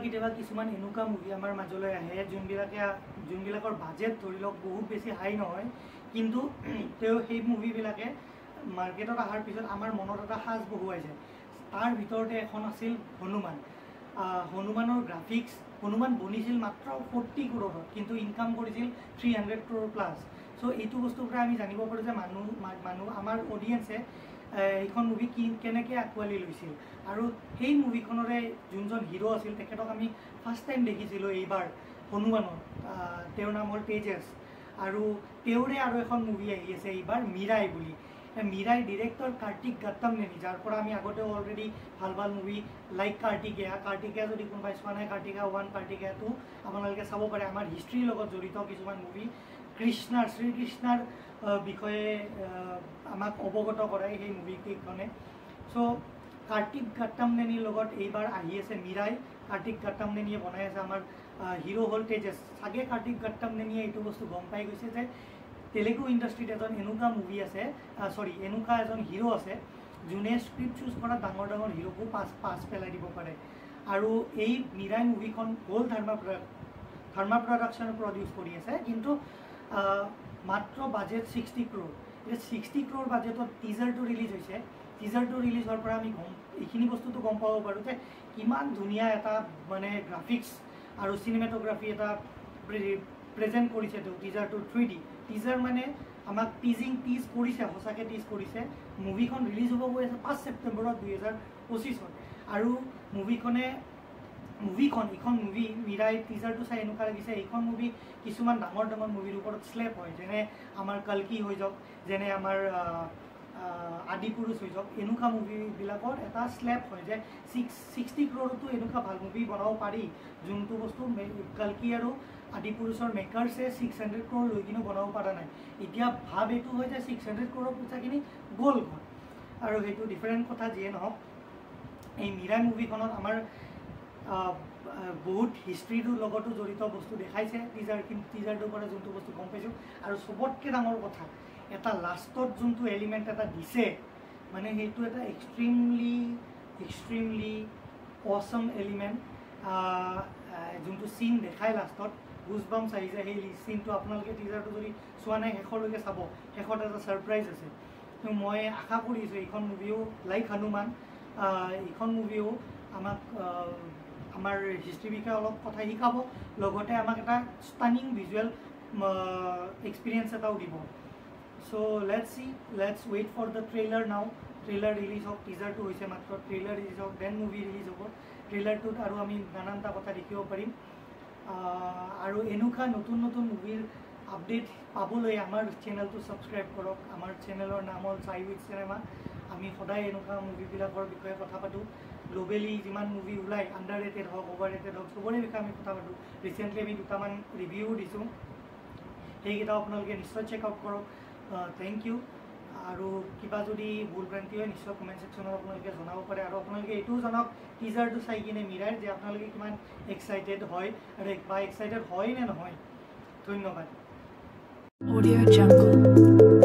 কেতিয়াবা কিছুমান এনেকুৱা মুভি আমাৰ মাজলৈ আহে যোনবিলাকৰ বাজেট ধৰি লওক বহুত বেছি হাই নহয়, কিন্তু তেওঁ সেই মুভিবিলাকে মাৰ্কেটত অহাৰ পিছত আমাৰ মনত এটা সাজ বহুৱাই যায়। তাৰ ভিতৰতে এখন আছিল হনুমান। হনুমানৰ গ্ৰাফিক্স, হনুমান বনিছিল মাত্ৰ 40 crore, কিন্তু ইনকাম কৰিছিল 300 crore প্লাছ। চ' এইটো বস্তুৰ পৰা আমি জানিব পাৰোঁ যে মানুহ আমাৰ অডিয়েন্সে এইখন মুভি কেনেকৈ আঁকোৱালি লৈছিল। আৰু সেই মুভিখনৰে যোনজন হিৰো আছিল তেখেতক আমি ফাৰ্ষ্ট টাইম দেখিছিলোঁ এইবাৰ হনুমানত। তেওঁৰ নাম হ'ল তেজছ, আৰু তেওঁৰে আৰু এখন মুভি আহি আছে এইবাৰ মিৰাই বুলি। মিৰাই ডিৰেক্টৰ কাৰ্তিক গাত্তামনেনি, যাৰ পৰা আমি আগতেও অলৰেডি ভাল মুভি লাইক কাৰ্তিকেয়া যদি কোনোবাই চোৱা নাই, কাৰ্তিকেয়া 1 কাৰ্তিকেয়া 2 আপোনালোকে চাব পাৰে। আমাৰ হিষ্ট্ৰীৰ লগত জড়িত কিছুমান মুভি, শ্ৰীকৃষ্ণৰ বিষয়ে আমাক অৱগত কৰায় সেই মুভিকেইখনে। চ' কাৰ্তিক গাত্তামনেনিৰ লগত এইবাৰ আহি আছে মিৰাই। কাৰ্তিক গাত্তামনেনিয়ে বনাই আছে, আমাৰ হিৰো হ'ল তেজছ। চাগে কাৰ্তিক গাত্তামনেনিয়ে এইটো বস্তু গম পাই গৈছে যে তেলেগু ইণ্ডাষ্ট্ৰীত এজন এনেকুৱা মুভি আছে, এনেকুৱা এজন হিৰো আছে যোনে স্ক্ৰিপ্ট চুজ কৰা ডাঙৰ হিৰোকো পাছ পেলাই দিব পাৰে। আৰু এই মিৰাই মুভিখন হ'ল ধৰ্মা প্ৰডাকশ্যনে প্ৰডিউচ কৰি আছে, কিন্তু মাত্ৰ বাজেট 60 crore। এতিয়া 60 crore বাজেটত টিজাৰটো ৰিলিজ হৈছে। টিজাৰটো ৰিলিজ হোৱাৰ পৰা আমি এইখিনি বস্তুটো গম পাব পাৰোঁ যে কিমান ধুনীয়া এটা মানে গ্ৰাফিক্স আৰু চিনেমেটোগ্ৰাফি এটা প্ৰেজেণ্ট কৰিছে তেওঁ টিজাৰটো। 3D টিজাৰ মানে আমাক টিজ কৰিছে, সঁচাকৈ টিজ কৰিছে। মুভিখন ৰিলিজ হ'ব গৈ আছে 5 ছেপ্টেম্বৰত 2025। আৰু এইখন মুভি মিৰাই টিজাৰটো চাই এনেকুৱা লাগিছে এইখন মুভি কিছুমান ডাঙৰ মুভিৰ ওপৰত শ্লেপ হয়, যেনে আমাৰ কালকি হৈ যাওক, যেনে আমাৰ আদিপুৰুষ হৈ যাওক। এনেকুৱা মুভিবিলাকৰ এটা শ্লেপ হয় যে 60 crore এনেকুৱা ভাল মুভি বনাব পাৰি, যোনটো বস্তু কালকি আৰু আদিপুৰুষৰ মেকাৰ্ছে 600 crore লৈ কিনে বনাব পৰা নাই। এতিয়া ভাৱ এইটো হয় যে 600 crore পইচাখিনি গ'ল ঘৰ, আৰু সেইটো ডিফাৰেণ্ট কথা। যিয়ে নহওক, এই মিৰাই মুভিখনত আমাৰ বহুত হিষ্ট্ৰীটোৰ লগতো জড়িত বস্তু দেখাইছে টিজাৰটোৰ পৰা যোনটো বস্তু গম পাইছোঁ। আৰু চবতকৈ ডাঙৰ কথা, এটা লাষ্টত যোনটো এলিমেণ্ট এটা দিছে, মানে সেইটো এটা এক্সট্ৰিমলি অচম এলিমেণ্ট। যোনটো চিন দেখায় লাষ্টত গুজবাম্পছ আহি যায়, সেই চিনটো আপোনালোকে টিজাৰটো যদি চোৱা নাই শেষলৈকে চাব। শেষত এটা ছাৰপ্ৰাইজ আছে। মই আশা কৰিছোঁ এইখন মুভিও লাইক হনুমান, এইখন মুভিও আমাক আমাৰ হিষ্ট্ৰীৰ বিষয়ে অলপ কথা শিকাব, লগতে আমাক এটা ষ্টানিং ভিজুৱেল এক্সপিৰিয়েঞ্চ এটাও দিব। So' let's wait for the trailer now. Trailer release হওক, টিজাৰটো হৈছে মাত্ৰ, ট্ৰেইলাৰ ৰিলিজ হওক, দেন মুভি ৰিলিজ হ'ব। ট্ৰেইলাৰটোত আৰু আমি নানানটা কথা দেখিব পাৰিম। আৰু এনেকুৱা নতুন মুভিৰ আপডেট পাবলৈ আমাৰ চেনেলটো ছাবস্ক্ৰাইব কৰক। আমাৰ চেনেলৰ নাম হ'ল চাই উইথ চিনেমা। আমি সদায় এনেকুৱা মুভিবিলাকৰ বিষয়ে কথা পাতোঁ। গ্ল'বেলি যিমান মুভি ওলায়, আণ্ডাৰ ৰেটেড হওক, অভাৰ ৰেটেড হওক, চবৰে বিষয়ে আমি কথা পাতোঁ। ৰিচেণ্টলি আমি দুটামান ৰিভিউ দিছোঁ, সেইকেইটাও আপোনালোকে নিশ্চয় চেক আউট কৰক। Thank you. আৰু কিবা যদি ভুল ভ্ৰান্তি হয় নিশ্চয় কমেণ্ট ছেকশ্যনত আপোনালোকে জনাব পাৰে। আৰু আপোনালোকে এইটোও জনাওক টিজাৰটো চাই কিনে মিৰাৰ যে আপোনালোকে কিমান এক্সাইটেড হয়, আৰু এক্সাইটেড হয় নে নহয়। ধন্যবাদ। Audio Jungle।